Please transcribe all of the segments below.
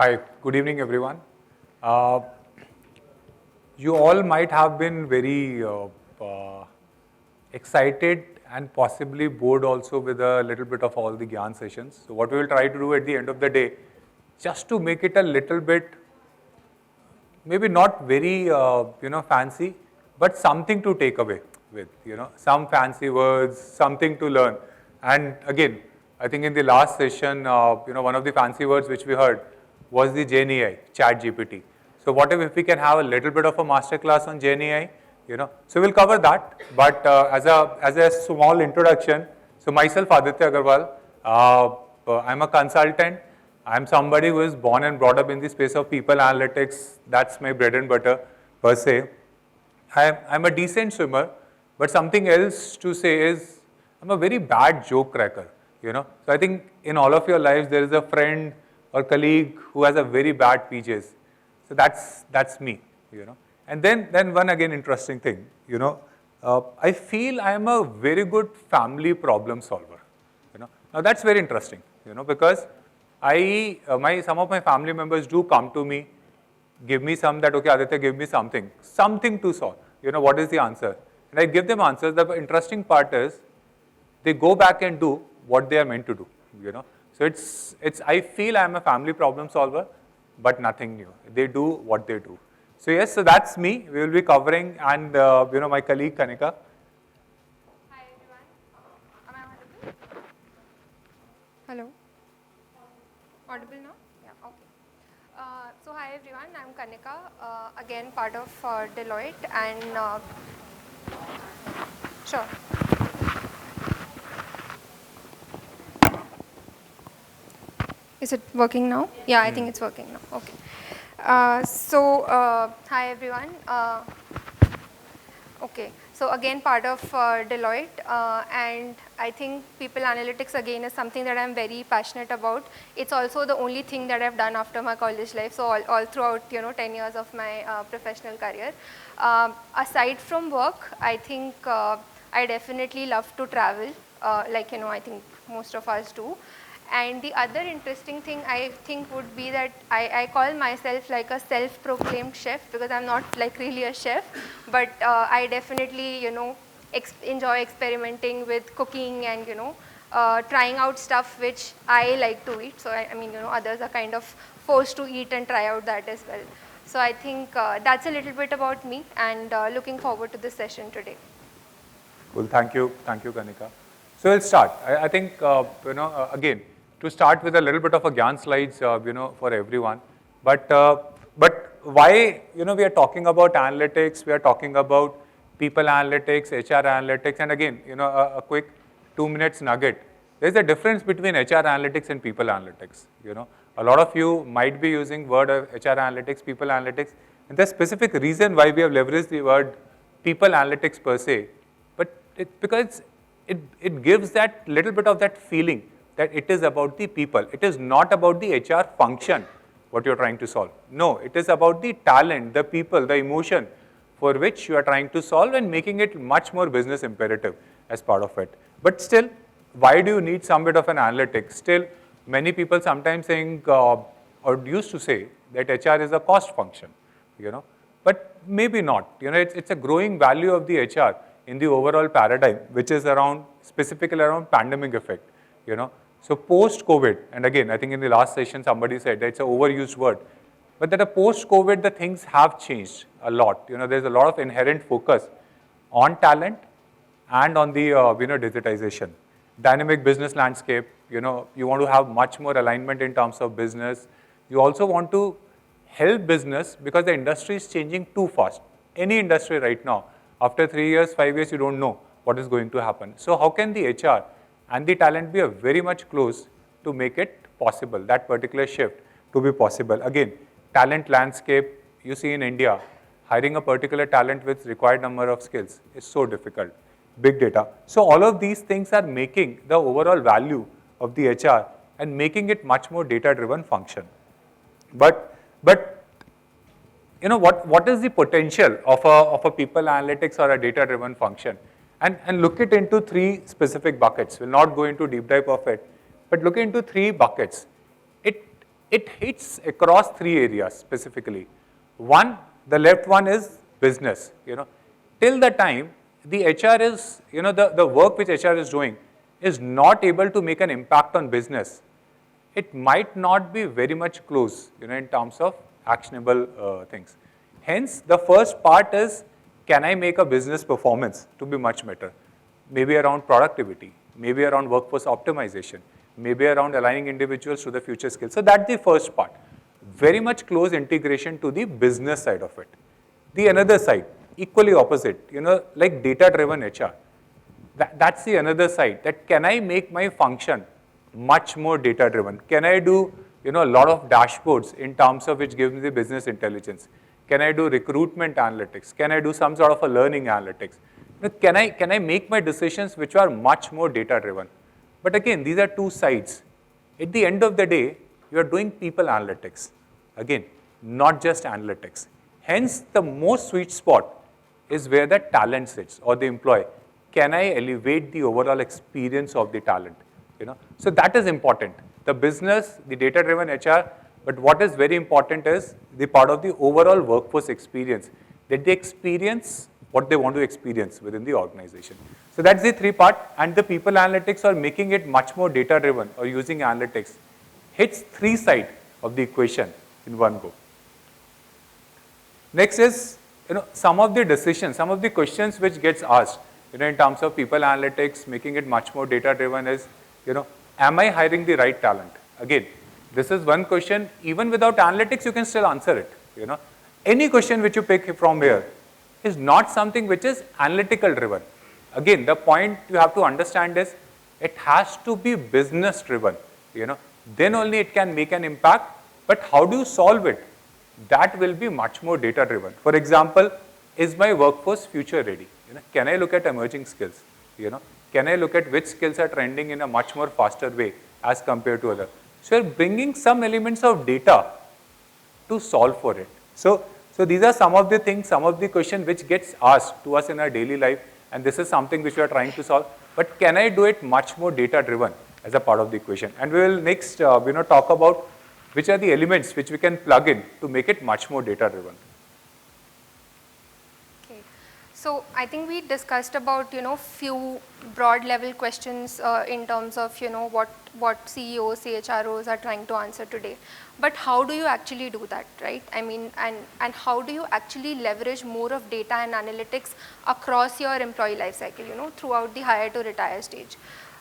Hi, good evening everyone. Uh, you all might have been very excited and possibly bored also with a little bit of all the Gyan sessions. So what we will try to do at the end of the day, just to make it a little bit, maybe not very fancy, but something to take away with, some fancy words, something to learn. And again, I think in the last session, one of the fancy words which we heard was the GenAI, Chat GPT. So what if we can have a little bit of a masterclass on GenAI? So we'll cover that. But as a small introduction, so myself, Aditya Agarwal, I'm a consultant. I'm somebody who is born and brought up in the space of people analytics. That's my bread and butter per se. I'm a decent swimmer, but something else to say is I'm a very bad joke cracker. So I think in all of your lives there is a friend or colleague who has a very bad PJs. So that's me. And then one again interesting thing. I feel I am a very good family problem solver. Now that's very interesting. Because some of my family members do come to me, give me some that, okay, Aditya, give me something to solve. What is the answer? And I give them answers. The interesting part is they go back and do what they are meant to do. So I feel I am a family problem solver, but nothing new. They do what they do. So yes, so that's me. We will be covering, and my colleague Kanika. Hi everyone. Am I audible? Hello. Audible now? Yeah, okay. So hi everyone, I'm Kanika, again part of Deloitte, and sure. Is it working now? Yeah, I think it's working now. Okay. Hi everyone. Okay, so again part of Deloitte, and I think people analytics again is something that I'm very passionate about. It's also the only thing that I've done after my college life, so all throughout 10 years of my professional career. Aside from work, I think I definitely love to travel, I think most of us do. And the other interesting thing I think would be that I call myself like a self-proclaimed chef, because I'm not like really a chef, but I definitely, enjoy experimenting with cooking and, trying out stuff which I like to eat. So I mean, others are kind of forced to eat and try out that as well. So I think that's a little bit about me, and looking forward to this session today. Well, thank you, Kanika. So we'll start. I think, again, to start with a little bit of a Gyan slides, for everyone. But why, we are talking about analytics, we are talking about people analytics, HR analytics, and again, a quick 2 minutes nugget. There's a difference between HR analytics and people analytics. A lot of you might be using word of HR analytics, people analytics, and there's specific reason why we have leveraged the word people analytics per se. But because it gives that little bit of that feeling that it is about the people. It is not about the HR function, what you're trying to solve. No, it is about the talent, the people, the emotion for which you are trying to solve, and making it much more business imperative as part of it. But still, why do you need some bit of an analytics? Still, many people sometimes think, or used to say, that HR is a cost function, but maybe not. It's a growing value of the HR in the overall paradigm, which is specifically around pandemic effect. So post-COVID, and again, I think in the last session somebody said that it's an overused word, but that post-COVID the things have changed a lot. There's a lot of inherent focus on talent and on the digitization. Dynamic business landscape, you want to have much more alignment in terms of business. You also want to help business because the industry is changing too fast. Any industry right now, after 3 years, 5 years, you don't know what is going to happen. So how can the HR and the talent be very much close to make it possible, that particular shift to be possible? Again, talent landscape, you see in India, hiring a particular talent with required number of skills is so difficult. Big data. So all of these things are making the overall value of the HR and making it much more data-driven function. But what is the potential of a people analytics or a data-driven function? And look it into 3 specific buckets. We'll not go into deep dive of it, but look into 3 buckets. it hits across three areas specifically. One, the left one is business, till the time the HR is, the work which HR is doing is not able to make an impact on business, it might not be very much close, in terms of actionable things. Hence, the first part is, can I make a business performance to be much better? Maybe around productivity, maybe around workforce optimization, maybe around aligning individuals to the future skills. So that's the first part. Very much close integration to the business side of it. The another side, equally opposite, like data-driven HR. That's the another side, that can I make my function much more data-driven? Can I do, a lot of dashboards in terms of which gives me the business intelligence? Can I do recruitment analytics? Can I do some sort of a learning analytics? Can I make my decisions which are much more data-driven? But again, these are two sides. At the end of the day, you are doing people analytics. Again, not just analytics. Hence, the most sweet spot is where the talent sits or the employee. Can I elevate the overall experience of the talent? So that is important. The business, the data-driven HR, but what is very important is the part of the overall workforce experience, that they experience what they want to experience within the organization. So that's the three part, and the people analytics or making it much more data-driven or using analytics hits three sides of the equation in one go. Next is, some of the decisions, some of the questions which gets asked, in terms of people analytics, making it much more data-driven is, am I hiring the right talent? Again, this is one question. Even without analytics, you can still answer it. Any question which you pick from here is not something which is analytical driven. Again, the point you have to understand is it has to be business driven. Then only it can make an impact. But how do you solve it? That will be much more data driven. For example, is my workforce future ready? Can I look at emerging skills? Can I look at which skills are trending in a much more faster way as compared to other? So you're bringing some elements of data to solve for it. So these are some of the things, some of the questions which gets asked to us in our daily life, and this is something which we are trying to solve. But can I do it much more data driven as a part of the equation? And we will next talk about which are the elements which we can plug in to make it much more data driven. So I think we discussed about, few broad level questions in terms of, what CEOs, CHROs are trying to answer today. But how do you actually do that, right? I mean, and how do you actually leverage more of data and analytics across your employee life cycle, throughout the hire to retire stage?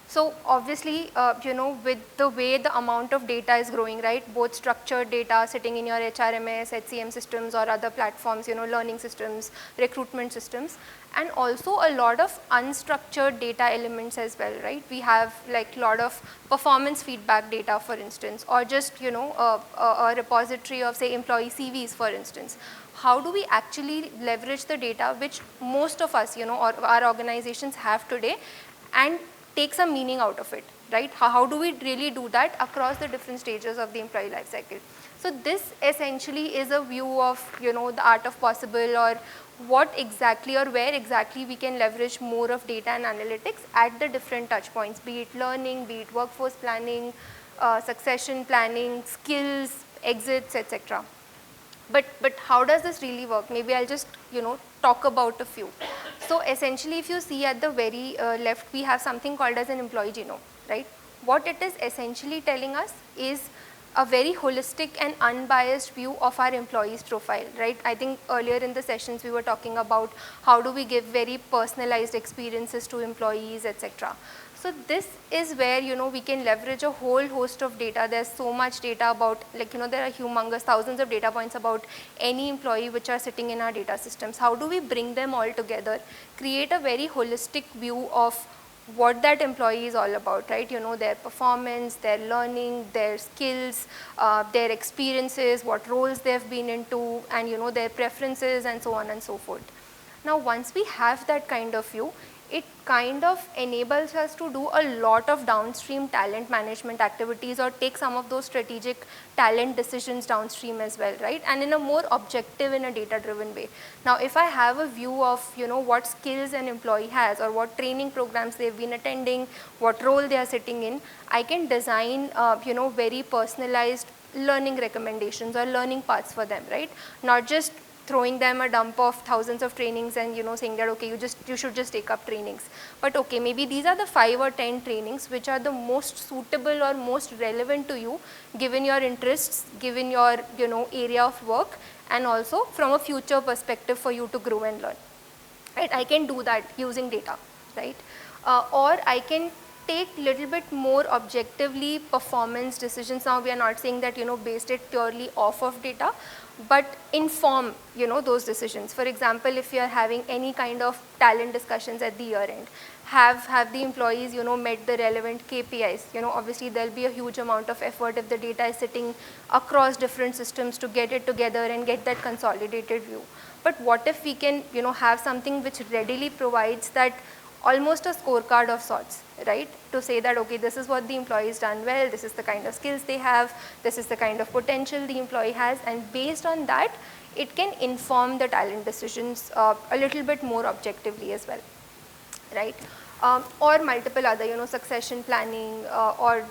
So obviously, with the way the amount of data is growing, right, both structured data sitting in your HRMS, HCM systems or other platforms, learning systems, recruitment systems, and also a lot of unstructured data elements as well, right? We have like a lot of performance feedback data, for instance, or just, a repository of, say, employee CVs, for instance. How do we actually leverage the data which most of us, or our organizations have today, and take some meaning out of it, right? How do we really do that across the different stages of the employee life cycle? So this essentially is a view of, the art of possible, or what exactly or where exactly we can leverage more of data and analytics at the different touch points, be it learning, be it workforce planning, succession planning, skills, exits, etc. But how does this really work? Maybe I'll just, talk about a few. So essentially, if you see at the very left, we have something called as an employee genome, right? What it is essentially telling us is a very holistic and unbiased view of our employees' profile, right? I think earlier in the sessions we were talking about how do we give very personalized experiences to employees, etc. So this is where, we can leverage a whole host of data. There's so much data about, like, there are humongous thousands of data points about any employee which are sitting in our data systems. How do we bring them all together, create a very holistic view of what that employee is all about, right? Their performance, their learning, their skills, their experiences, what roles they've been into, and, their preferences, and so on and so forth. Now, once we have that kind of view, it kind of enables us to do a lot of downstream talent management activities, or take some of those strategic talent decisions downstream as well, right? And in a more objective, in a data-driven way. Now, if I have a view of, what skills an employee has, or what training programs they've been attending, what role they are sitting in, I can design, very personalized learning recommendations or learning paths for them, right? Not just throwing them a dump of thousands of trainings and saying that okay, you should just take up trainings, but okay, maybe these are the 5 or 10 trainings which are the most suitable or most relevant to you given your interests, given your area of work, and also from a future perspective for you to grow and learn, right? I can do that using data, right? Or I can take little bit more objectively performance decisions. Now we are not saying that based it purely off of data, but inform those decisions. For example, if you are having any kind of talent discussions at the year end, have the employees met the relevant KPIs. Obviously there'll be a huge amount of effort if the data is sitting across different systems to get it together and get that consolidated view. But what if we can have something which readily provides that almost a scorecard of sorts, right? To say that okay, this is what the employee's done well, this is the kind of skills they have, this is the kind of potential the employee has, and based on that it can inform the talent decisions a little bit more objectively as well, right? Or multiple other succession planning or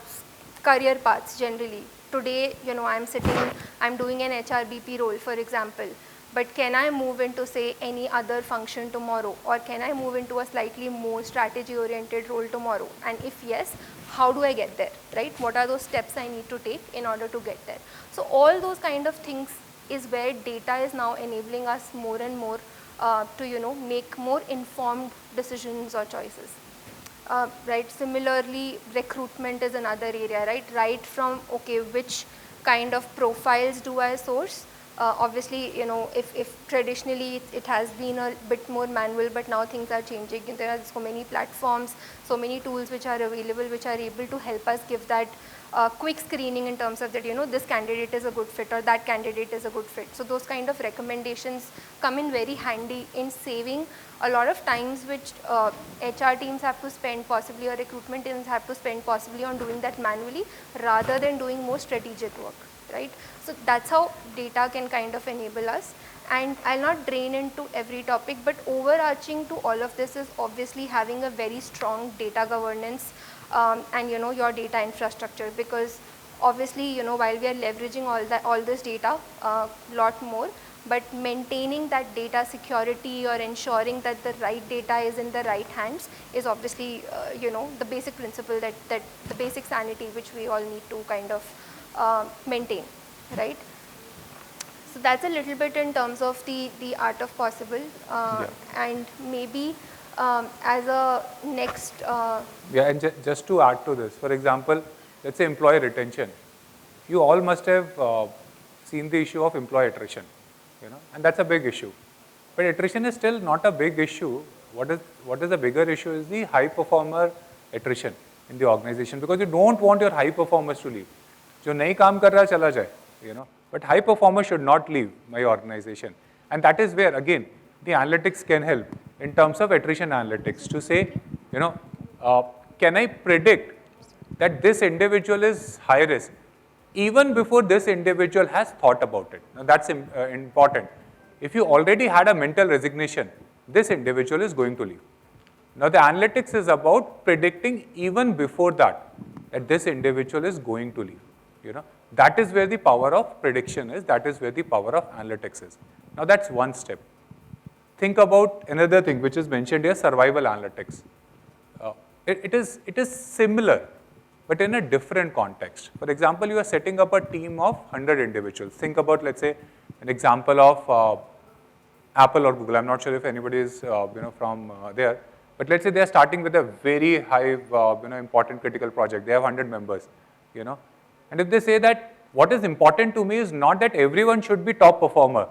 career paths generally. Today I'm doing an HRBP role, for example, but can I move into say any other function tomorrow, or can I move into a slightly more strategy oriented role tomorrow, and if yes, how do I get there, right? What are those steps I need to take in order to get there? So all those kind of things is where data is now enabling us more and more to make more informed decisions or choices. Right. Similarly, recruitment is another area, right? Right from okay, which kind of profiles do I source? Obviously, if traditionally it has been a bit more manual, but now things are changing. There are so many platforms, so many tools which are available, which are able to help us give that quick screening in terms of that, this candidate is a good fit or that candidate is a good fit. So those kind of recommendations come in very handy in saving a lot of times which HR teams have to spend possibly, or recruitment teams have to spend possibly on doing that manually rather than doing more strategic work, right? So that's how data can kind of enable us. And I'll not drain into every topic, but overarching to all of this is obviously having a very strong data governance and your data infrastructure, because obviously while we are leveraging all this data lot more, but maintaining that data security or ensuring that the right data is in the right hands is obviously the basic principle, that the basic sanity which we all need to kind of maintain, right? So that's a little bit in terms of the art of possible, and maybe as a next. Yeah, and just to add to this, for example, let's say employee retention. You all must have seen the issue of employee attrition, and that's a big issue. But attrition is still not a big issue. What is the bigger issue is the high performer attrition in the organization, because you don't want your high performers to leave. जो नहीं काम कर रहा चला जाए, but high performers should not leave my organization. And that is where again the analytics can help in terms of attrition analytics to say, can I predict that this individual is high risk even before this individual has thought about it? Now that's important. If you already had a mental resignation, this individual is going to leave. Now the analytics is about predicting even before that this individual is going to leave. That is where the power of prediction is. That is where the power of analytics is. Now that's one step. Think about another thing which is mentioned here, survival analytics. It is similar, but in a different context. For example, you are setting up a team of 100 individuals. Think about, let's say, an example of Apple or Google. I'm not sure if anybody is from there, but let's say they are starting with a very high important critical project. They have 100 members, and if they say that what is important to me is not that everyone should be top performer,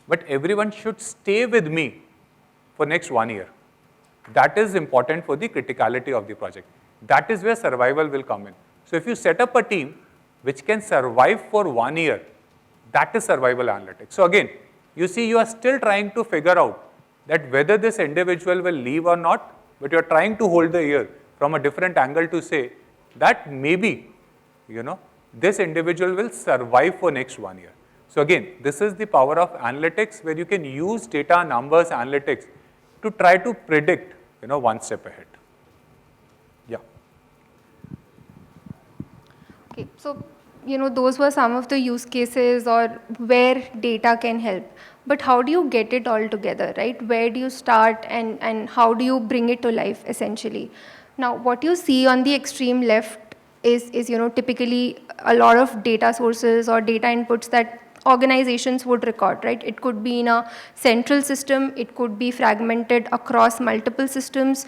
but everyone should stay with me for next 1 year. That is important for the criticality of the project. That is where survival will come in. So if you set up a team which can survive for 1 year, that is survival analytics. So again, you see, you are still trying to figure out that whether this individual will leave or not, but you are trying to hold the ear from a different angle to say that maybe, this individual will survive for next 1 year. So again, this is the power of analytics, where you can use data, numbers, analytics to try to predict, one step ahead. Yeah. Okay, so those were some of the use cases or where data can help. But how do you get it all together, right? Where do you start and how do you bring it to life, essentially? Now, what you see on the extreme left is typically a lot of data sources or data inputs that organizations would record, right? It could be in a central system, it could be fragmented across multiple systems.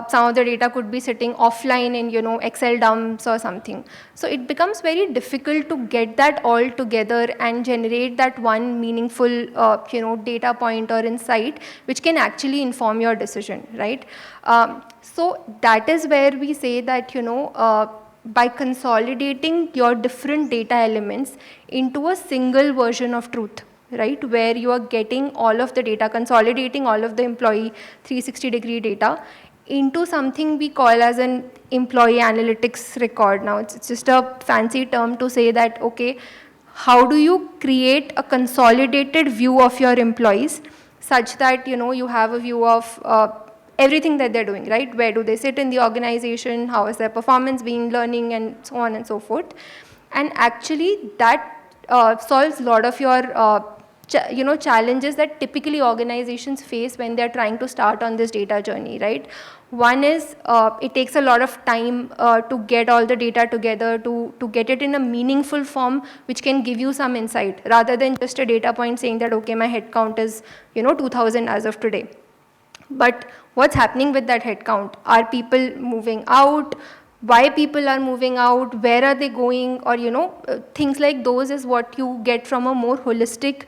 Some of the data could be sitting offline in Excel dumps or something. So it becomes very difficult to get that all together and generate that one meaningful data point or insight which can actually inform your decision, right? So that is where we say that by consolidating your different data elements into a single version of truth, right, where you are getting all of the data, consolidating all of the employee 360-degree data into something we call as an employee analytics record. Now, it's just a fancy term to say that, okay, how do you create a consolidated view of your employees such that, you have a view of everything that they're doing, right? Where do they sit in the organization? How is their performance been, learning, and so on and so forth. And actually, that solves a lot of your challenges that typically organizations face when they're trying to start on this data journey, right? One is it takes a lot of time to get all the data together, to get it in a meaningful form which can give you some insight rather than just a data point saying that, okay, my head count is 2000 as of today. But what's happening with that headcount? Are people moving out? Why people are moving out? Where are they going? Or things like those is what you get from a more holistic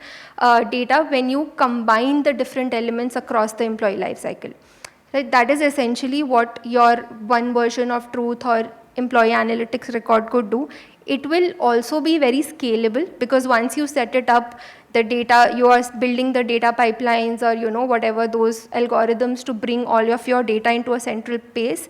data when you combine the different elements across the employee life cycle. Right? That is essentially what your one version of truth or employee analytics record could do. It will also be very scalable because once you set it up, the data, you are building the data pipelines or whatever those algorithms to bring all of your data into a central place.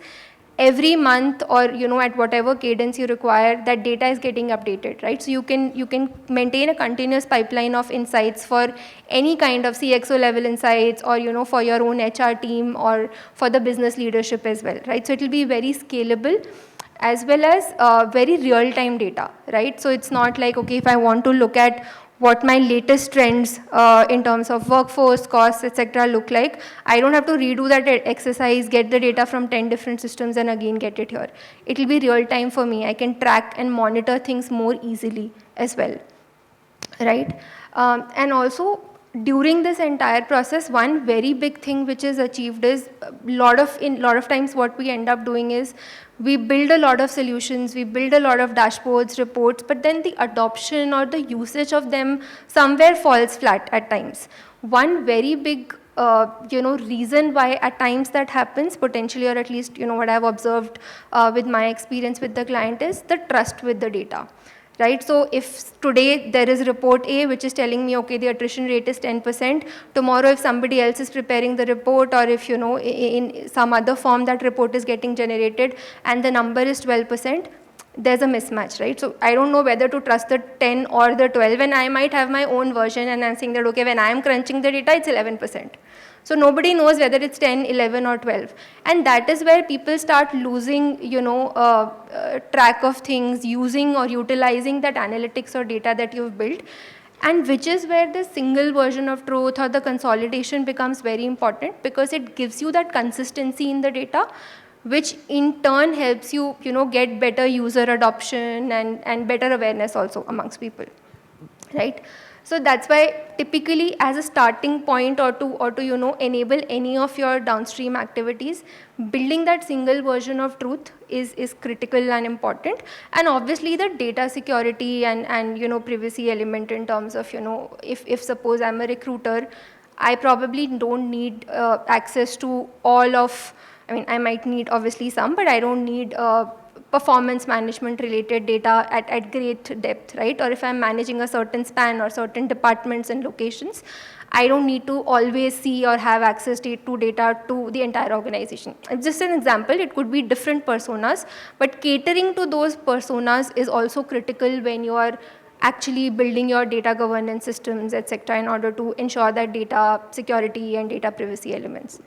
Every month or at whatever cadence you require, that data is getting updated, right? So you can maintain a continuous pipeline of insights for any kind of CXO level insights or for your own HR team or for the business leadership as well, right? So it will be very scalable as well as very real-time data, right? So it's not like, okay, if I want to look at what my latest trends in terms of workforce, costs, etc. look like, I don't have to redo that exercise, get the data from 10 different systems and again get it here. It will be real-time for me. I can track and monitor things more easily as well, right? And also, during this entire process, one very big thing which is achieved is lot of times what we end up doing is we build a lot of solutions, we build a lot of dashboards, reports, but then the adoption or the usage of them somewhere falls flat at times. One very big reason why at times that happens potentially, or at least what I've observed with my experience with the client, is the trust with the data. Right? So if today there is report A which is telling me, okay, the attrition rate is 10%, tomorrow if somebody else is preparing the report or if, in some other form that report is getting generated and the number is 12%, there's a mismatch, right? So I don't know whether to trust the 10 or the 12, and I might have my own version and I'm saying that, okay, when I'm crunching the data, it's 11%. So nobody knows whether it's 10, 11 or 12. And that is where people start losing, track of things, using or utilizing that analytics or data that you've built. And which is where the single version of truth or the consolidation becomes very important because it gives you that consistency in the data, which in turn helps you, get better user adoption and better awareness also amongst people, right? So that's why typically as a starting point or to enable any of your downstream activities, building that single version of truth is critical and important. And obviously the data security and privacy element in terms of, if suppose I'm a recruiter, I probably don't need access to all of, I might need obviously some, but I don't need performance management related data at great depth, right? Or if I'm managing a certain span or certain departments and locations, I don't need to always see or have access to data to the entire organization. It's just an example, it could be different personas, but catering to those personas is also critical when you are actually building your data governance systems, etc., in order to ensure that data security and data privacy elements,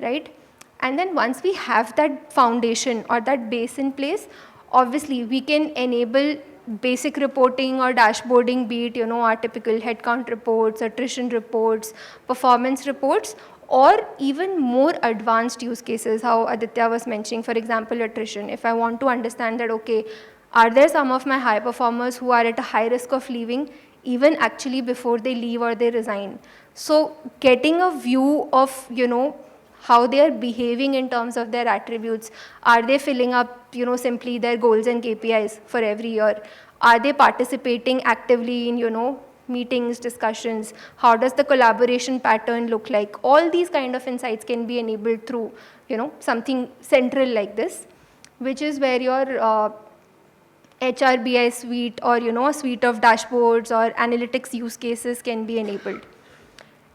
right? And then once we have that foundation or that base in place, obviously we can enable basic reporting or dashboarding, be it, our typical headcount reports, attrition reports, performance reports, or even more advanced use cases, how Aditya was mentioning, for example, attrition. If I want to understand that, okay, are there some of my high performers who are at a high risk of leaving, even actually before they leave or they resign? So getting a view of, how they are behaving in terms of their attributes. Are they filling up, simply their goals and KPIs for every year? Are they participating actively in, meetings, discussions? How does the collaboration pattern look like? All these kind of insights can be enabled through, something central like this, which is where your HRBI suite or, a suite of dashboards or analytics use cases can be enabled.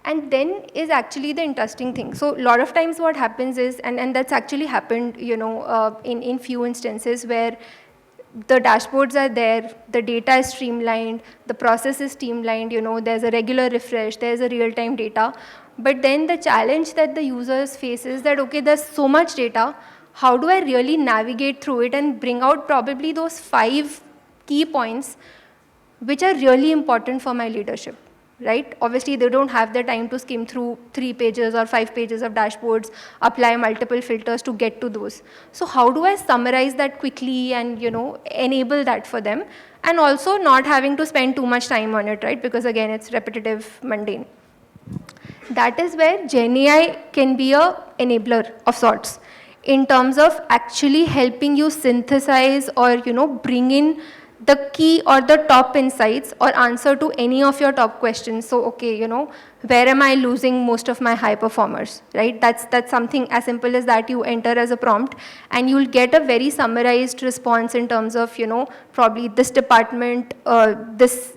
And then is actually the interesting thing. So a lot of times what happens is, and that's actually happened, in few instances where the dashboards are there, the data is streamlined, the process is streamlined, there's a regular refresh, there's a real-time data. But then the challenge that the users face is that, okay, there's so much data, how do I really navigate through it and bring out probably those 5 key points which are really important for my leadership? Right? Obviously, they don't have the time to skim through 3 pages or 5 pages of dashboards, apply multiple filters to get to those. So how do I summarize that quickly and, enable that for them? And also not having to spend too much time on it, right? Because again, it's repetitive, mundane. That is where GenAI can be a enabler of sorts in terms of actually helping you synthesize or, bring in the key or the top insights or answer to any of your top questions. So, okay, where am I losing most of my high performers, right? That's something as simple as that you enter as a prompt and you'll get a very summarized response in terms of, probably this department, this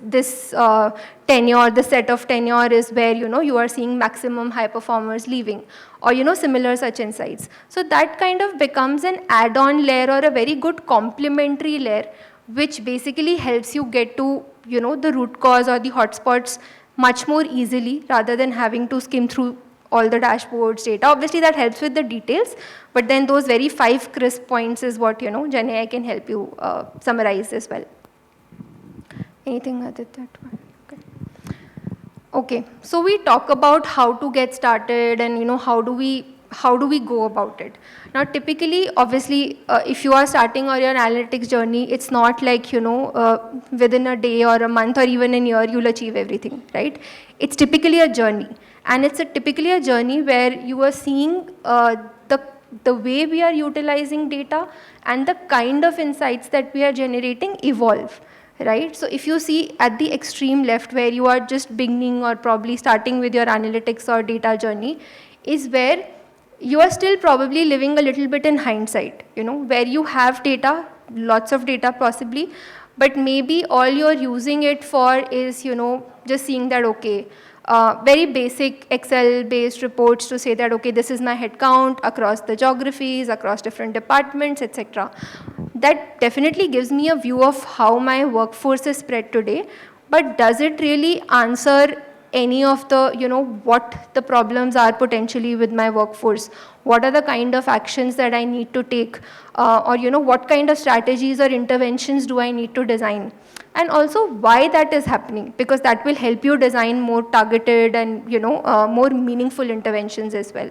tenure, the set of tenure is where, you are seeing maximum high performers leaving or, similar such insights. So that kind of becomes an add-on layer or a very good complementary layer which basically helps you get to, the root cause or the hotspots much more easily rather than having to skim through all the dashboards, data. Obviously, that helps with the details, but then those very 5 crisp points is what, GenAI can help you summarize as well. Anything other than that? Okay, so we talk about how to get started and, how do we go about it? Now, typically, obviously, if you are starting on your analytics journey, it's not like, within a day or a month or even a year, you'll achieve everything, right? It's typically a journey. And it's typically a journey where you are seeing the way we are utilizing data and the kind of insights that we are generating evolve. Right? So if you see at the extreme left where you are just beginning or probably starting with your analytics or data journey is where you are still probably living a little bit in hindsight, where you have data, lots of data possibly, but maybe all you're using it for is, just seeing that, okay, very basic Excel-based reports to say that, okay, this is my head count across the geographies, across different departments, etc. That definitely gives me a view of how my workforce is spread today, but does it really answer any of the, what the problems are potentially with my workforce? What are the kind of actions that I need to take? Or, what kind of strategies or interventions do I need to design? And also why that is happening, because that will help you design more targeted and, more meaningful interventions as well.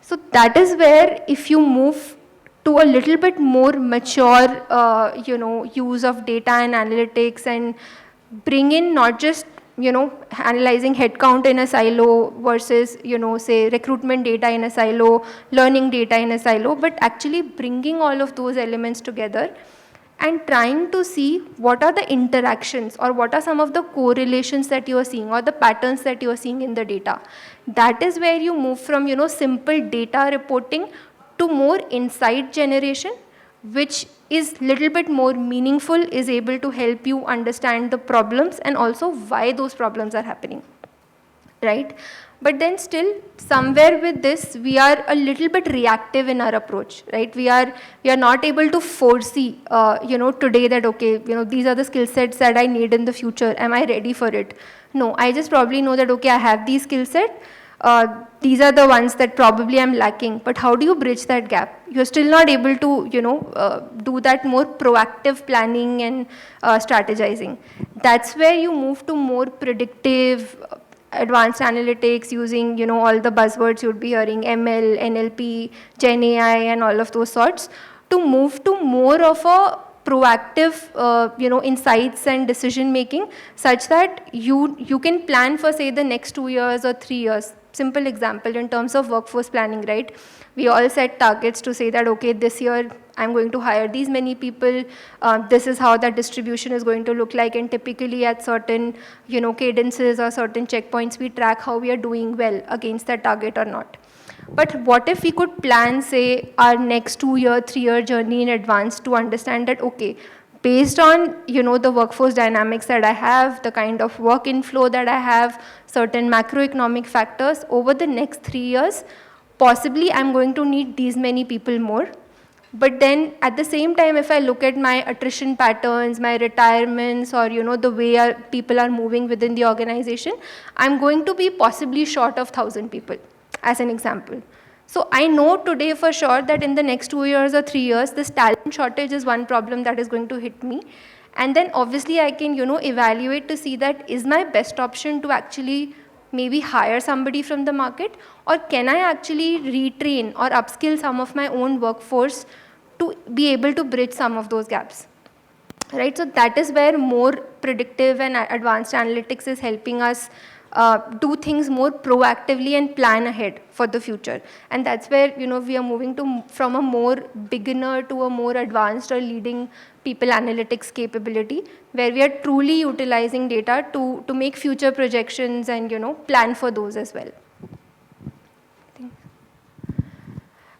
So that is where if you move to a little bit more mature, use of data and analytics and bring in not just, analyzing headcount in a silo versus, say recruitment data in a silo, learning data in a silo, but actually bringing all of those elements together and trying to see what are the interactions or what are some of the correlations that you are seeing or the patterns that you are seeing in the data. That is where you move from, simple data reporting to more insight generation, which is little bit more meaningful, is able to help you understand the problems and also why those problems are happening, right? But then still, somewhere with this, we are a little bit reactive in our approach, right? We are not able to foresee, today that, okay, these are the skill sets that I need in the future. Am I ready for it? No, I just probably know that, okay, I have these skill set. these are the ones that probably I'm lacking. But how do you bridge that gap? You're still not able to, do that more proactive planning and strategizing. That's where you move to more predictive, advanced analytics using, all the buzzwords you'd be hearing, ML, NLP, Gen AI, and all of those sorts, to move to more of a proactive, insights and decision making, such that you can plan for, say, the next 2 years or 3 years. Simple example in terms of workforce planning, right? We all set targets to say that, okay, this year I'm going to hire these many people. This is how that distribution is going to look like. And typically at certain, cadences or certain checkpoints, we track how we are doing well against that target or not. But what if we could plan, say, our next 2-year, 3-year journey in advance to understand that, okay, based on, the workforce dynamics that I have, the kind of work inflow that I have, certain macroeconomic factors, over the next 3 years, possibly I'm going to need these many people more. But then at the same time, if I look at my attrition patterns, my retirements, or, the way people are moving within the organization, I'm going to be possibly short of 1,000 people, as an example. So I know today for sure that in the next 2 years or 3 years, this talent shortage is one problem that is going to hit me. And then obviously I can, evaluate to see that is my best option to actually maybe hire somebody from the market, or can I actually retrain or upskill some of my own workforce to be able to bridge some of those gaps. Right, so that is where more predictive and advanced analytics is helping us do things more proactively and plan ahead for the future. And that's where, we are moving from a more beginner to a more advanced or leading people analytics capability, where we are truly utilizing data to make future projections and, plan for those as well.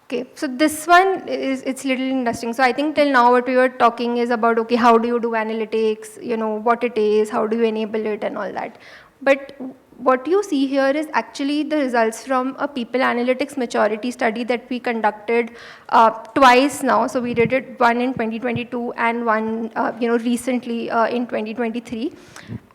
Okay, so this one it's little interesting. So I think till now what we were talking is about, okay, how do you do analytics, what it is, how do you enable it and all that. But what you see here is actually the results from a people analytics maturity study that we conducted twice now. So we did it one in 2022 and one, recently in 2023.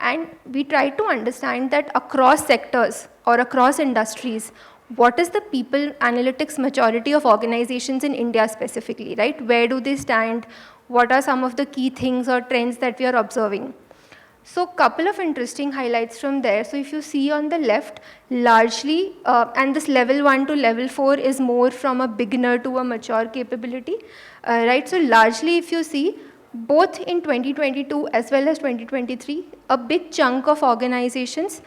And we tried to understand that across sectors or across industries, what is the people analytics maturity of organizations in India specifically, right? Where do they stand? What are some of the key things or trends that we are observing? So couple of interesting highlights from there. So if you see on the left, largely, and this level 1 to level 4 is more from a beginner to a mature capability, right? So largely if you see, both in 2022 as well as 2023, a big chunk of organizations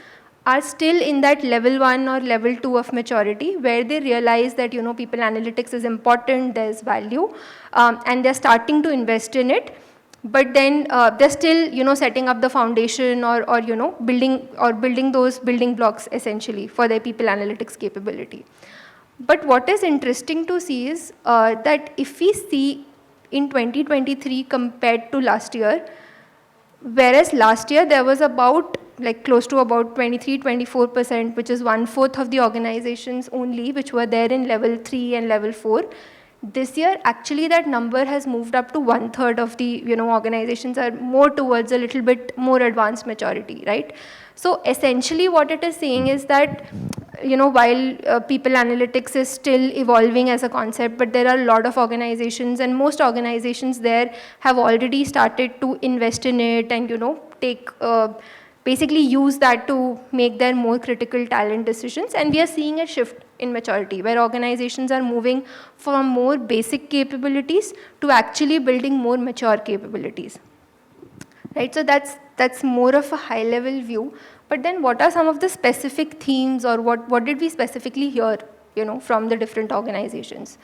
are still in that level 1 or level 2 of maturity, where they realize that, people analytics is important, there's value, and they're starting to invest in it. But then they're still, setting up the foundation or building those building blocks essentially for their people analytics capability. But what is interesting to see is that if we see in 2023 compared to last year, whereas last year there was about close to about 23-24%, which is 1/4 of the organizations only which were there in level 3 and level 4. This year, actually, that number has moved up to 1/3 of the organizations are more towards a little bit more advanced maturity, right? So essentially, what it is saying is that while people analytics is still evolving as a concept, but there are a lot of organizations, and most organizations there have already started to invest in it and take. Basically use that to make their more critical talent decisions. And we are seeing a shift in maturity, where organizations are moving from more basic capabilities to actually building more mature capabilities. Right, so that's more of a high-level view. But then what are some of the specific themes, or what did we specifically hear, from the different organizations?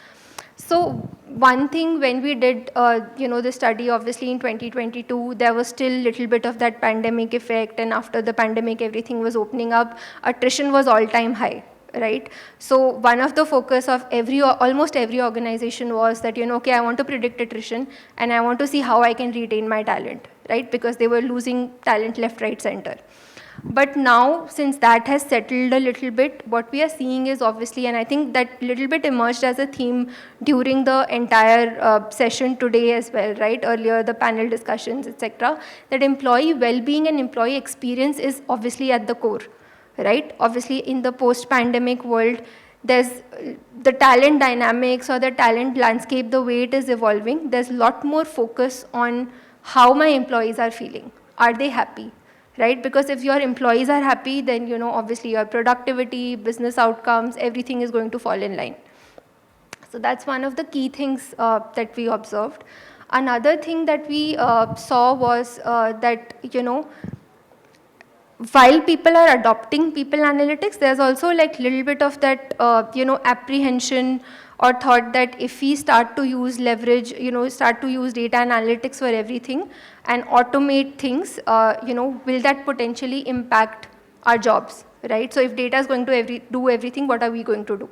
So one thing, when we did, the study, obviously in 2022, there was still a little bit of that pandemic effect, and after the pandemic, everything was opening up. Attrition was all-time high, right? So one of the focus of almost every organization was that, okay, I want to predict attrition, and I want to see how I can retain my talent, right? Because they were losing talent left, right, center. But now, since that has settled a little bit, what we are seeing is obviously, and I think that little bit emerged as a theme during the entire session today as well, right? Earlier, the panel discussions, etc., that employee well-being and employee experience is obviously at the core, right? Obviously, in the post-pandemic world, there's the talent dynamics or the talent landscape, the way it is evolving, there's a lot more focus on how my employees are feeling. Are they happy, right? Because if your employees are happy, then, you know, obviously your productivity, business outcomes, everything is going to fall in line. So that's one of the key things that we observed. Another thing that we saw was that, you know, while people are adopting people analytics, there's also like little bit of that, you know, apprehension or thought that if we start to use leverage, you know, start to use data analytics for everything and automate things, you know, will that potentially impact our jobs, right? So if data is going to do everything, what are we going to do,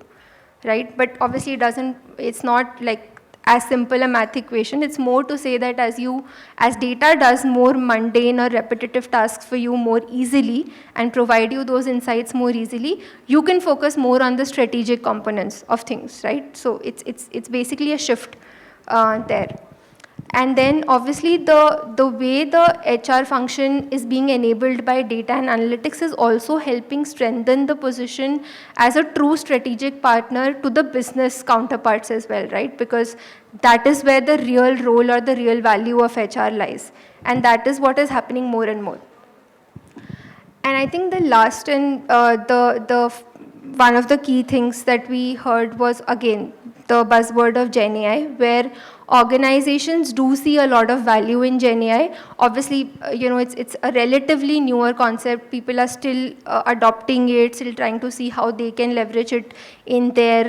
right? But obviously it's not like as simple a math equation. It's more to say that as data does more mundane or repetitive tasks for you more easily and provide you those insights more easily, you can focus more on the strategic components of things, right? So it's basically a shift there. And then obviously the way the HR function is being enabled by data and analytics is also helping strengthen the position as a true strategic partner to the business counterparts as well, right? Because that is where the real role or the real value of HR lies. And that is what is happening more and more. And I think the last and one of the key things that we heard was, again, the buzzword of Gen AI, where organizations do see a lot of value in Gen AI. Obviously, you know, it's a relatively newer concept. People are still adopting it, still trying to see how they can leverage it in their,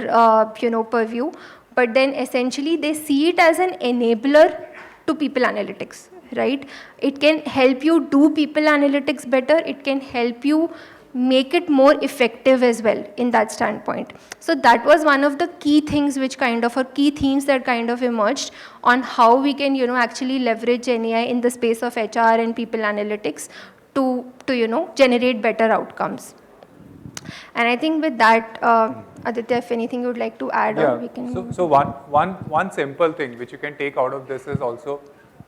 you know, purview. But then essentially they see it as an enabler to people analytics, right? It can help you do people analytics better. It can help you make it more effective as well in that standpoint. So that was one of the key things which kind of, or key themes that kind of emerged on how we can, you know, actually leverage GenAI in the space of HR and people analytics to you know, generate better outcomes. And I think with that, Aditya, if anything you would like to add, Yeah. or we can. So one simple thing which you can take out of this is also,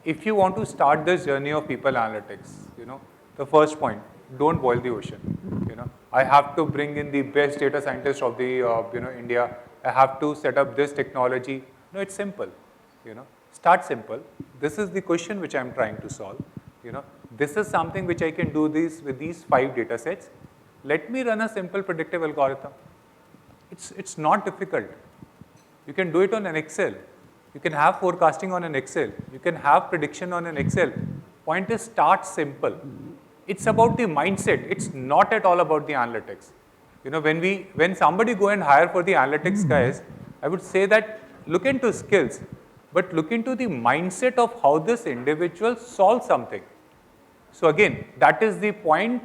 if you want to start this journey of people analytics, you know, the first point, don't boil the ocean. You know, I have to bring in the best data scientists of the you know, India. I have to set up this technology. No, it's simple. You know, start simple. This is the question which I'm trying to solve. You know, this is something which I can do this with these 5 data sets. Let me run a simple predictive algorithm. It's not difficult. You can do it on an Excel. You can have forecasting on an Excel. You can have prediction on an Excel. Point is, start simple. It's about the mindset. It's not at all about the analytics. You know, when somebody go and hire for the analytics guys, I would say that look into skills, but look into the mindset of how this individual solves something. So again, that is the point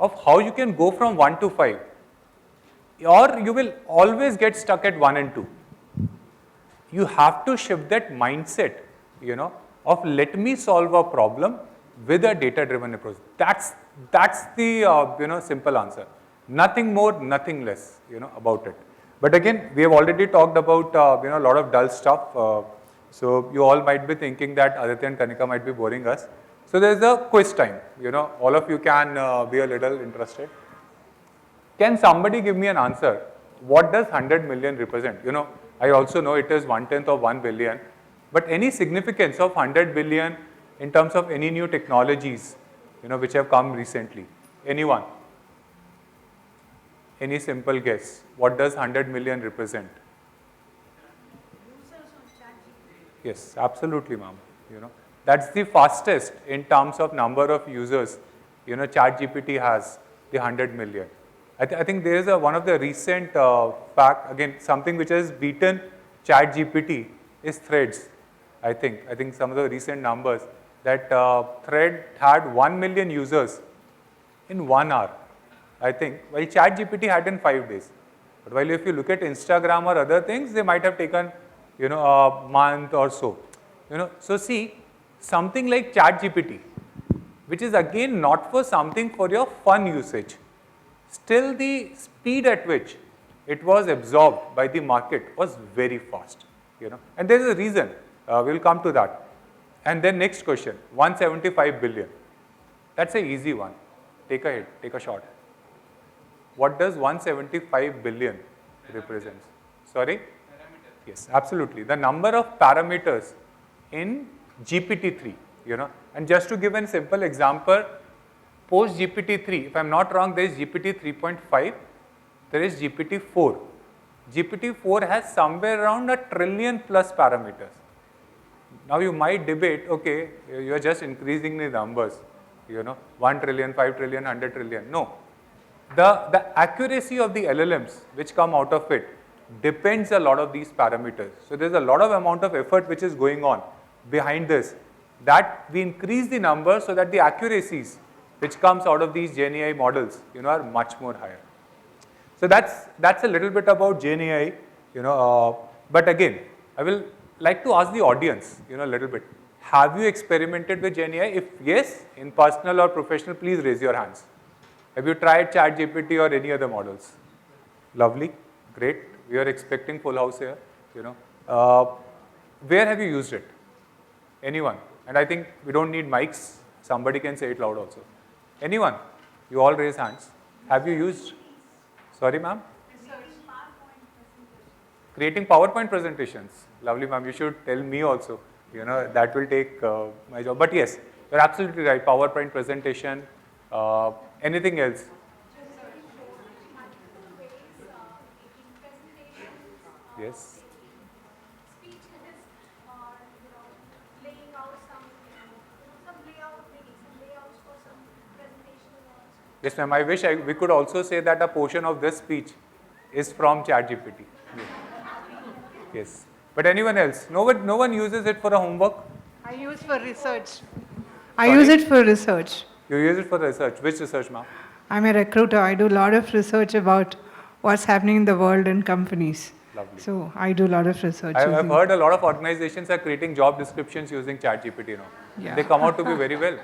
of how you can go from 1 to 5. Or you will always get stuck at 1 and 2. You have to shift that mindset, you know, of let me solve a problem with a data-driven approach. That's the you know, simple answer. Nothing more, nothing less, you know, about it. But again, we have already talked about you know, a lot of dull stuff. So you all might be thinking that Aditya and Kanika might be boring us. So there's a quiz time. You know, all of you can be a little interested. Can somebody give me an answer? What does 100 million represent? You know, I also know it is 1/10 of 1 billion, but any significance of 100 billion in terms of any new technologies, you know, which have come recently? Anyone? Any simple guess? What does 100 million represent? Yes, absolutely, ma'am. You know, that's the fastest in terms of number of users. You know, ChatGPT has the 100 million. I think there is one of the recent fact, again, something which has beaten ChatGPT is Threads. I think some of the recent numbers that Thread had 1 million users in 1 hour. I think, while ChatGPT had in 5 days. But while if you look at Instagram or other things, they might have taken, you know, a month or so. You know, so see, something like ChatGPT, which is again not for something for your fun usage. Still, the speed at which it was absorbed by the market was very fast, you know, and there is a reason. We'll come to that. And then next question, 175 billion. That's an easy one. Take a hit, take a shot. what does 175 billion represents? Sorry? Yes, absolutely. The number of parameters in GPT-3, and just to give a simple example, post GPT-3, if I'm not wrong, there is GPT 3.5, there is GPT-4. GPT-4 has somewhere around 1 trillion plus parameters. Now you might debate, okay, you're just increasing the numbers, 1 trillion, 5 trillion, 100 trillion. No. The accuracy of the LLMs which come out of it depends a lot of these parameters. So there's a lot of amount of effort which is going on behind this, that we increase the numbers so that the accuracies which comes out of these GenAI models, are much more higher. So that's a little bit about GenAI, but again, I will like to ask the audience, a little bit. Have you experimented with GenAI? If yes, in personal or professional, please raise your hands. Have you tried ChatGPT or any other models? Lovely, great. We are expecting full house here, Where have you used it? Anyone? And I think we don't need mics. Somebody can say it loud also. Anyone? You all raise hands. Have you used? Sorry, ma'am? Creating PowerPoint presentations. Lovely, ma'am. You should tell me also. That will take my job. But yes, you're absolutely right. PowerPoint presentation. Anything else? Yes. Speeches or laying out some layout, making some layouts for some presentation also. Yes, ma'am. I wish we could also say that a portion of this speech is from ChatGPT. Yes. But anyone else? No one uses it for a homework? I use for research. Sorry? I use it for research. You use it for research. Which research, ma'am? I'm a recruiter. I do a lot of research about what's happening in the world and companies. Lovely. So I do a lot of research. I've heard a lot of organizations are creating job descriptions using ChatGPT now. Yeah. They come out to be very well.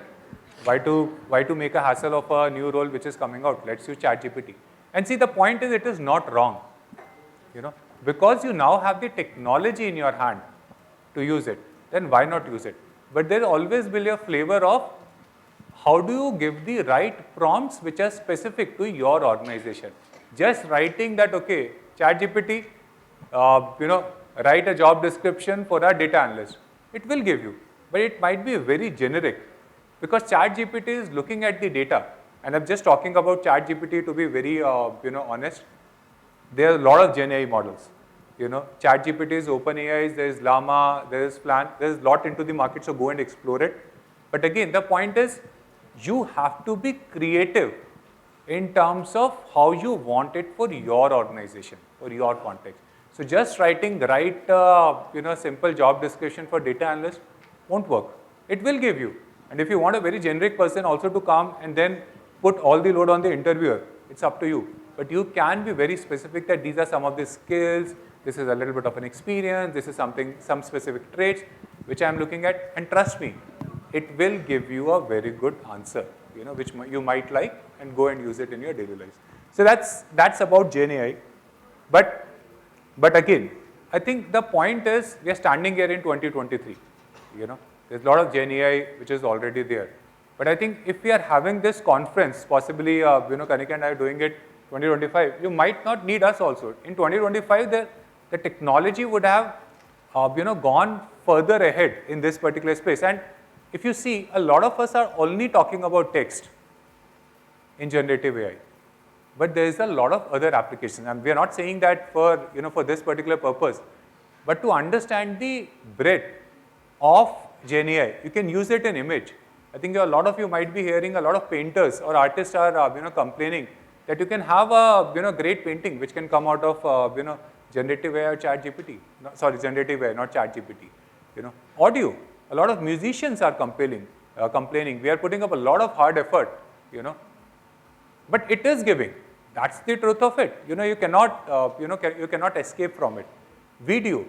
Why to make a hassle of a new role which is coming out? Let's use ChatGPT. And see, the point is, it is not wrong. Because you now have the technology in your hand to use it, then why not use it? But there always will be a flavor of how do you give the right prompts which are specific to your organization. Just writing that, okay, ChatGPT, write a job description for a data analyst. It will give you, but it might be very generic because ChatGPT is looking at the data. And I'm just talking about ChatGPT to be very, honest. There are a lot of GenAI models. ChatGPT is OpenAI, there is Llama, there is Flan, there is a lot into the market, so go and explore it. But again, the point is, you have to be creative in terms of how you want it for your organization or your context. So just writing the right, simple job description for data analyst won't work. It will give you. And if you want a very generic person also to come and then put all the load on the interviewer, it's up to you. But you can be very specific that these are some of the skills, this is a little bit of an experience, this is some specific traits which I am looking at, and trust me, it will give you a very good answer, which you might like, and go and use it in your daily life. So that's about GenAI. But again, I think the point is, we are standing here in 2023. There's a lot of GenAI which is already there. But I think if we are having this conference, possibly, Kanika and I are doing it 2025, you might not need us also. In 2025, the technology would have, gone further ahead in this particular space. And if you see, a lot of us are only talking about text in generative AI. But there is a lot of other applications. And we are not saying that for this particular purpose. But to understand the breadth of GenAI, you can use it in image. I think a lot of you might be hearing a lot of painters or artists are complaining that you can have a great painting which can come out of generative AI or ChatGPT. No, sorry, generative AI, not ChatGPT. Audio. A lot of musicians are complaining. We are putting up a lot of hard effort. But it is giving. That's the truth of it. You cannot you cannot escape from it. Video.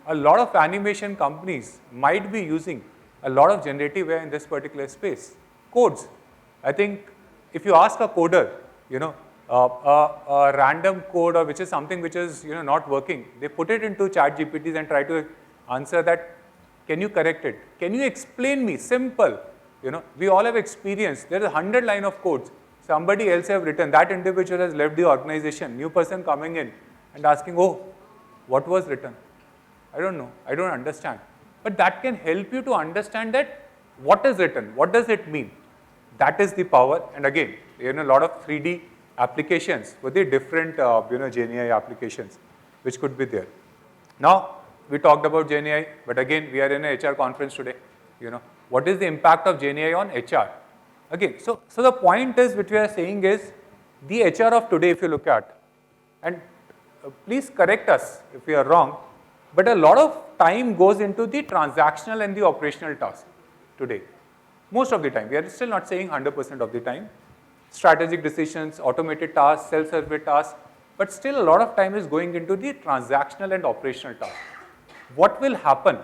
A lot of animation companies might be using a lot of generative AI in this particular space. Codes. I think if you ask a coder, a random code or which is something which is not working, they put it into ChatGPTs and try to answer that. Can you correct it? Can you explain me? Simple. We all have experience. There is 100 line of codes. somebody else have written, that individual has left the organization, new person coming in and asking, oh, what was written? I don't know, I don't understand. But that can help you to understand that what is written, what does it mean? That is the power. And again, a lot of 3D applications for the different GenAI applications which could be there. Now, we talked about GenAI, but again, we are in a HR conference today. What is the impact of GenAI on HR? Again, so the point is, which we are saying is, the HR of today, if you look at, and please correct us if we are wrong, but a lot of time goes into the transactional and the operational task today. Most of the time, we are still not saying 100% of the time. Strategic decisions, automated tasks, self-survey tasks, but still a lot of time is going into the transactional and operational tasks. What will happen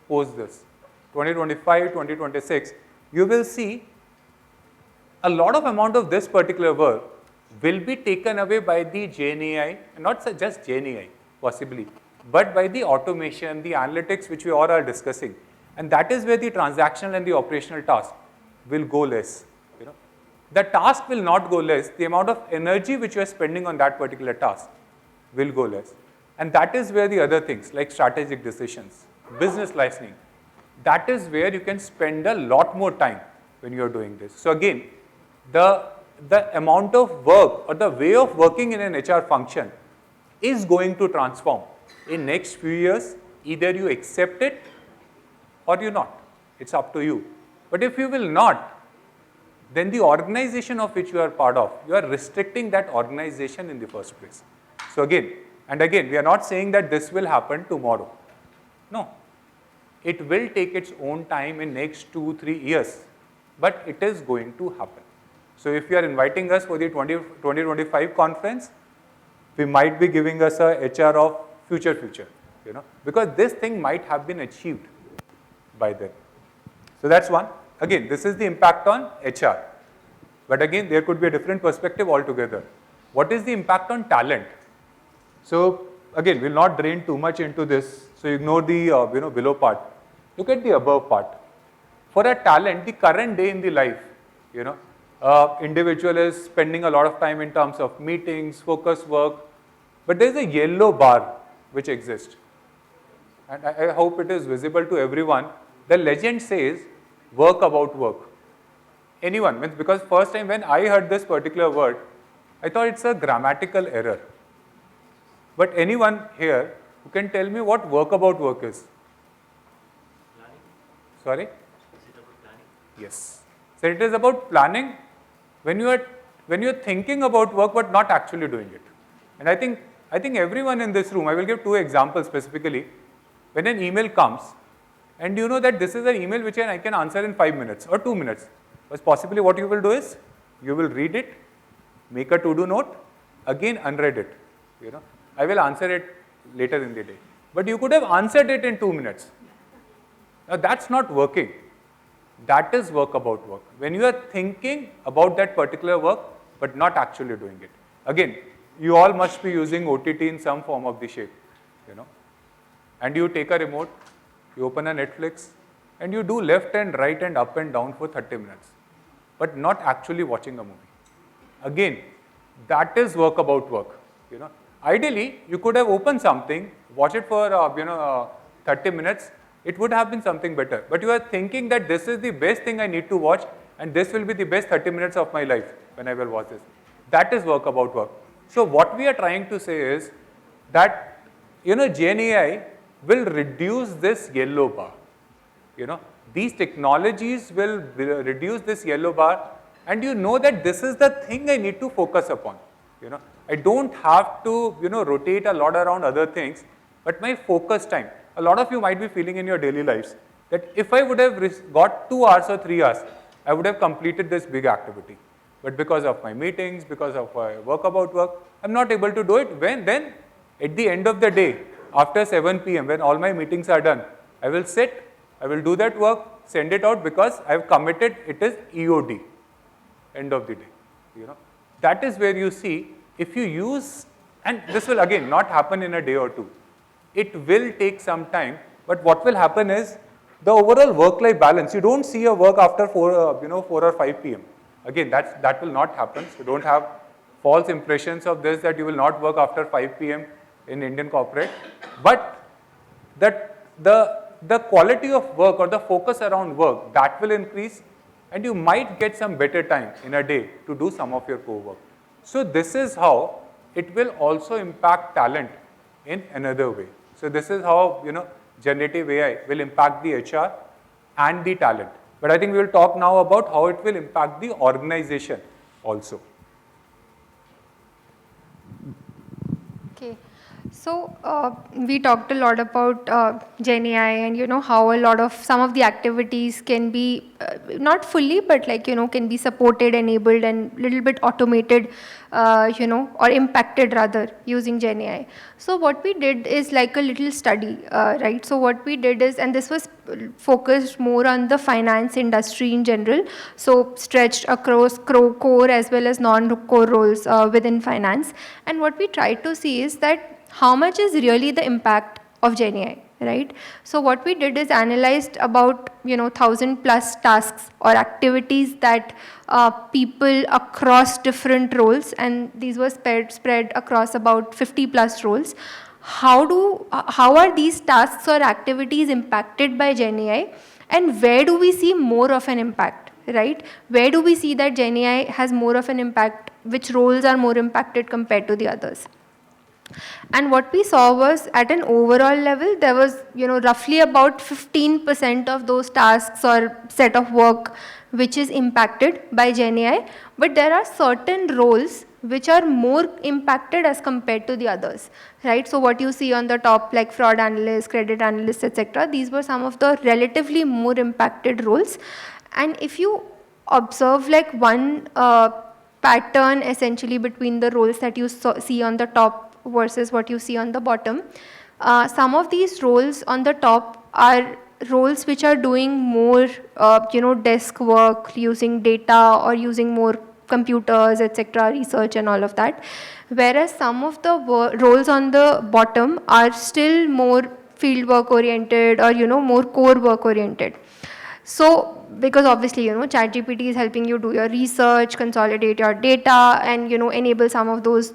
post this? 2025, 2026, you will see a lot of amount of this particular work will be taken away by the GenAI, not just GenAI possibly, but by the automation, the analytics which we all are discussing. And that is where the transactional and the operational task will go less. The task will not go less, the amount of energy which you are spending on that particular task will go less. And that is where the other things like strategic decisions, business licensing, that is where you can spend a lot more time when you are doing this. So again, the amount of work or the way of working in an HR function is going to transform in next few years. Either you accept it or you not. It's up to you. But if you will not, then the organization of which you are part of, you are restricting that organization in the first place. So again, we are not saying that this will happen tomorrow. No. It will take its own time in next 2-3 years, but it is going to happen. So if you are inviting us for the 2025 conference, we might be giving us a HR of future, because this thing might have been achieved by then. So that's one. Again, this is the impact on HR. But again, there could be a different perspective altogether. What is the impact on talent? So again, we'll not drain too much into this. So ignore the below part. Look at the above part. For a talent, the current day in the life, individual is spending a lot of time in terms of meetings, focus work, but there is a yellow bar which exists. And I hope it is visible to everyone. The legend says, work about work. Anyone, because first time when I heard this particular word, I thought it's a grammatical error. But anyone here who can tell me what work about work is? Planning. Sorry? Is it about planning? Yes. So it is about planning when you are thinking about work but not actually doing it. And I think everyone in this room, I will give 2 examples specifically. When an email comes, and you know that this is an email which I can answer in 5 minutes or 2 minutes. But possibly what you will do is, you will read it, make a to-do note, again unread it. I will answer it later in the day. But you could have answered it in 2 minutes. Now that's not working. That is work about work. When you are thinking about that particular work, but not actually doing it. Again, you all must be using OTT in some form of the shape. And you take a remote, you open a Netflix, and you do left and right and up and down for 30 minutes, but not actually watching a movie. Again, that is work about work. Ideally, you could have opened something, watch it for 30 minutes, it would have been something better. But you are thinking that this is the best thing I need to watch, and this will be the best 30 minutes of my life when I will watch this. That is work about work. So what we are trying to say is that GenAI will reduce this yellow bar. These technologies will reduce this yellow bar, and you know that this is the thing I need to focus upon. I don't have to rotate a lot around other things, but my focus time. A lot of you might be feeling in your daily lives that if I would have got 2 hours or 3 hours, I would have completed this big activity. But because of my meetings, because of my work about work, I'm not able to do it. Then at the end of the day, after 7 p.m., when all my meetings are done, I will sit, I will do that work, send it out because I have committed, it is EOD, end of the day. That is where you see, if you use, and this will again not happen in a day or 2. It will take some time, but what will happen is the overall work-life balance. You don't see a work after 4 or 5 p.m. Again, that will not happen. So don't have false impressions of this, that you will not work after 5 p.m. in Indian corporate. But that the quality of work or the focus around work, that will increase, and you might get some better time in a day to do some of your core work. So this is how it will also impact talent in another way. So this is how, generative AI will impact the HR and the talent. But I think we will talk now about how it will impact the organization also. Okay, so we talked a lot about Gen AI, and how a lot of some of the activities can be not fully, but can be supported, enabled, and little bit automated, or impacted rather, using Gen AI. So what we did is like a little study, right? So what we did is, and this was focused more on the finance industry in general, so stretched across core as well as non-core roles within finance. And what we tried to see is that how much is really the impact of Gen AI, right? So what we did is analyzed about 1,000 plus tasks or activities that people across different roles, and these were spread across about 50 plus roles. How are these tasks or activities impacted by Gen AI, and where do we see more of an impact, right? Where do we see that Gen AI has more of an impact? Which roles are more impacted compared to the others? And what we saw was, at an overall level, there was roughly about 15% of those tasks or set of work which is impacted by Gen AI, but there are certain roles which are more impacted as compared to the others, right? So what you see on the top, like fraud analysts, credit analysts, etc., these were some of the relatively more impacted roles. And if you observe like one pattern essentially between the roles that you see on the top versus what you see on the bottom, some of these roles on the top are roles which are doing more desk work, using data or using more computers, etc., research and all of that, whereas some of the roles on the bottom are still more field work oriented or more core work oriented. So because obviously ChatGPT is helping you do your research, consolidate your data, and enable some of those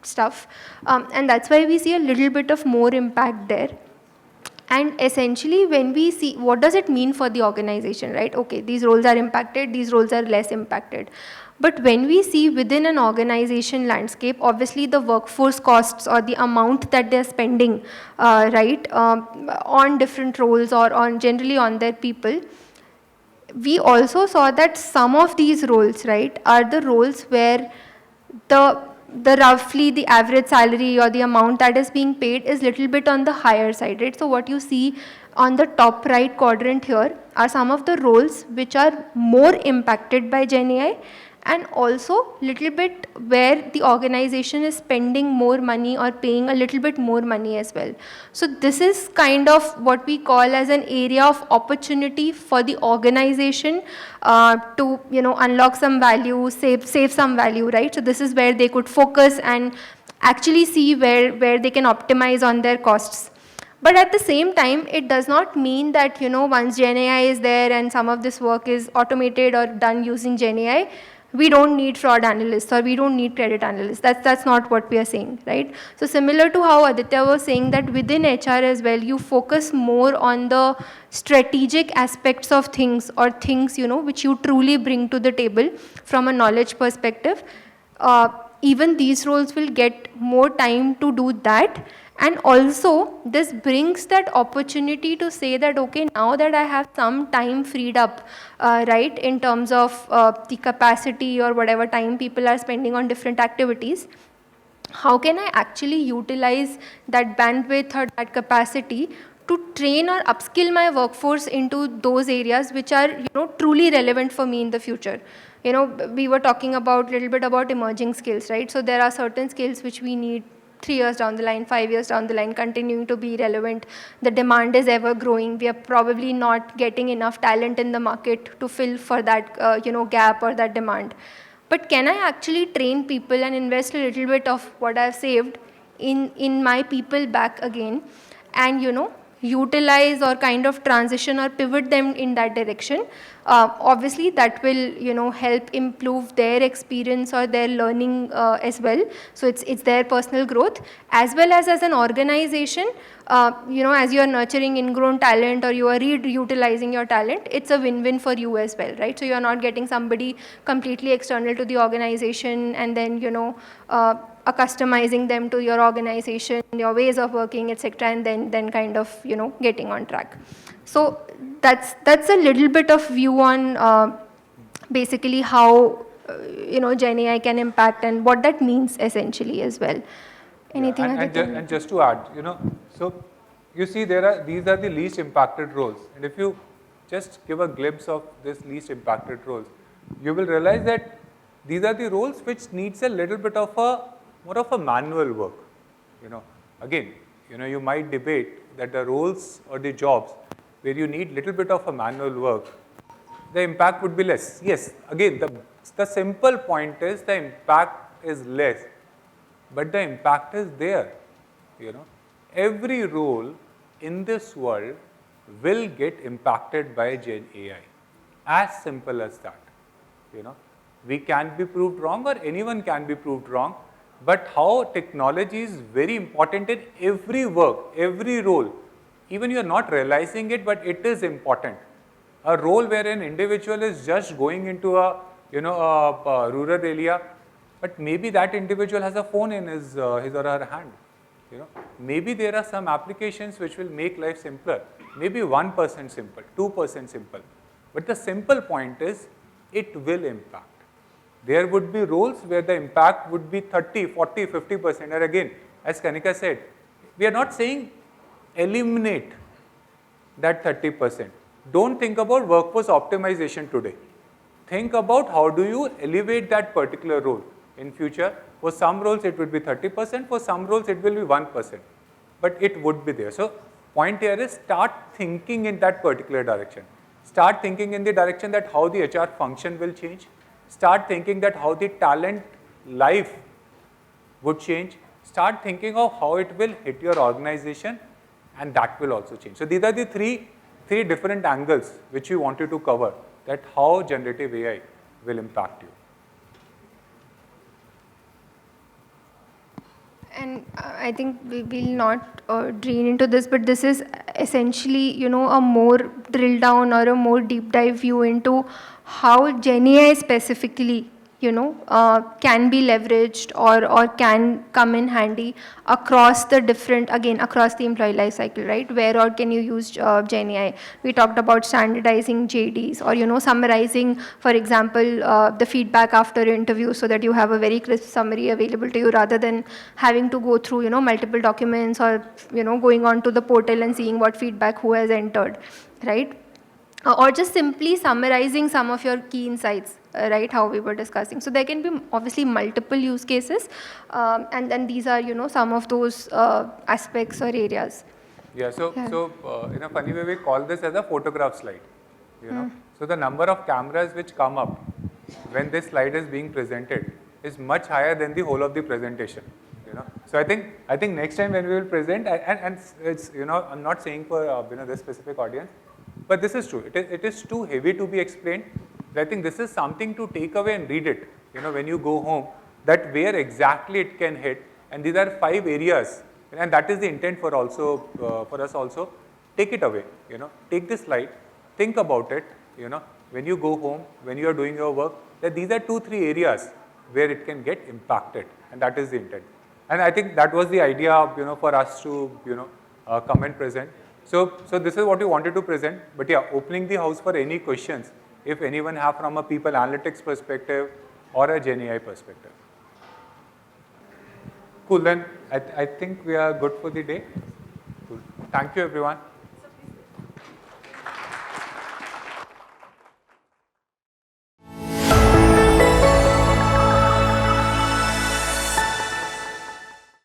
stuff, and that's why we see a little bit of more impact there. And essentially, when we see what does it mean for the organization, right? Okay, these roles are impacted, these roles are less impacted. But when we see within an organization landscape, obviously the workforce costs or the amount that they're spending, right, on different roles or on generally on their people, we also saw that some of these roles, right, are the roles where the roughly the average salary or the amount that is being paid is little bit on the higher side, right? So what you see on the top right quadrant here are some of the roles which are more impacted by Gen AI, and also little bit where the organization is spending more money or paying a little bit more money as well. So this is kind of what we call as an area of opportunity for the organization to unlock some value, save some value, right? So this is where they could focus and actually see where they can optimize on their costs. But at the same time, it does not mean that once Gen AI is there and some of this work is automated or done using Gen AI, we don't need fraud analysts or we don't need credit analysts. That's not what we are saying, right? So similar to how Aditya was saying that within HR as well, you focus more on the strategic aspects of things or things, which you truly bring to the table from a knowledge perspective. Even these roles will get more time to do that. And also, this brings that opportunity to say that, okay, now that I have some time freed up, right, in terms of the capacity or whatever time people are spending on different activities, how can I actually utilize that bandwidth or that capacity to train or upskill my workforce into those areas which are, truly relevant for me in the future? We were talking about a little bit about emerging skills, right? So there are certain skills which we need 3 years down the line, 5 years down the line, continuing to be relevant. The demand is ever growing. We are probably not getting enough talent in the market to fill for that, gap or that demand. But can I actually train people and invest a little bit of what I've saved in my people back again, and utilize or kind of transition or pivot them in that direction, obviously that will help improve their experience or their learning as well. So it's their personal growth as well as an organization. As you are nurturing ingrown talent or you are reutilizing your talent, it's a win-win for you as well, right? So you are not getting somebody completely external to the organization and then customizing them to your organization, your ways of working, etc., and then kind of getting on track. So that's a little bit of view on basically how Gen AI can impact and what that means essentially as well. Anything and just to add, so you see these are the least impacted roles, and if you just give a glimpse of this least impacted roles, you will realize that these are the roles which needs a little bit of more of a manual work. Again, you might debate that the roles or the jobs where you need little bit of a manual work, the impact would be less. Yes, again, the simple point is the impact is less, but the impact is there. Every role in this world will get impacted by Gen AI. As simple as that. We can be proved wrong or anyone can be proved wrong, but how technology is very important in every work, every role. Even you are not realizing it, but it is important. A role where an individual is just going into a rural area, but maybe that individual has a phone in his or her hand. Maybe there are some applications which will make life simpler. Maybe 1% simple, 2% simple. But the simple point is, it will impact. There would be roles where the impact would be 30, 40, 50%. And again, as Kanika said, we are not saying eliminate that 30%. Don't think about workforce optimization today. Think about how do you elevate that particular role in future. For some roles it would be 30%, for some roles it will be 1%, but it would be there. So point here is start thinking in that particular direction. Start thinking in the direction that how the HR function will change. Start thinking that how the talent life would change. Start thinking of how it will hit your organization, and that will also change. So these are the three different angles which we wanted to cover, that how generative AI will impact you. And I think we will not drain into this, but this is essentially, a more drill down or a more deep dive view into how Gen AI specifically, can be leveraged or can come in handy across the across the employee life cycle, right? Where or can you use Gen AI? We talked about standardizing JDs or, summarizing, for example, the feedback after interview so that you have a very crisp summary available to you rather than having to go through, multiple documents or, going on to the portal and seeing what feedback who has entered, right? Or just simply summarizing some of your key insights, right, how we were discussing. So there can be obviously multiple use cases, and then these are, some of those aspects or areas. Yeah, so in a funny way, we call this as a photograph slide. So the number of cameras which come up when this slide is being presented is much higher than the whole of the presentation. So I think next time when we will present, and it's I'm not saying for this specific audience, but this is true. It is too heavy to be explained. I think this is something to take away and read it. When you go home, that where exactly it can hit, and these are 5 areas, and that is the intent for us also. Take it away. Take this slide, think about it. When you go home, when you are doing your work, that these are 2-3 areas where it can get impacted, and that is the intent. And I think that was the idea, for us to, come and present. So this is what we wanted to present. But yeah, opening the house for any questions, if anyone have from a people analytics perspective or a Gen AI perspective. Cool, then I think we are good for the day. Cool. Thank you, everyone.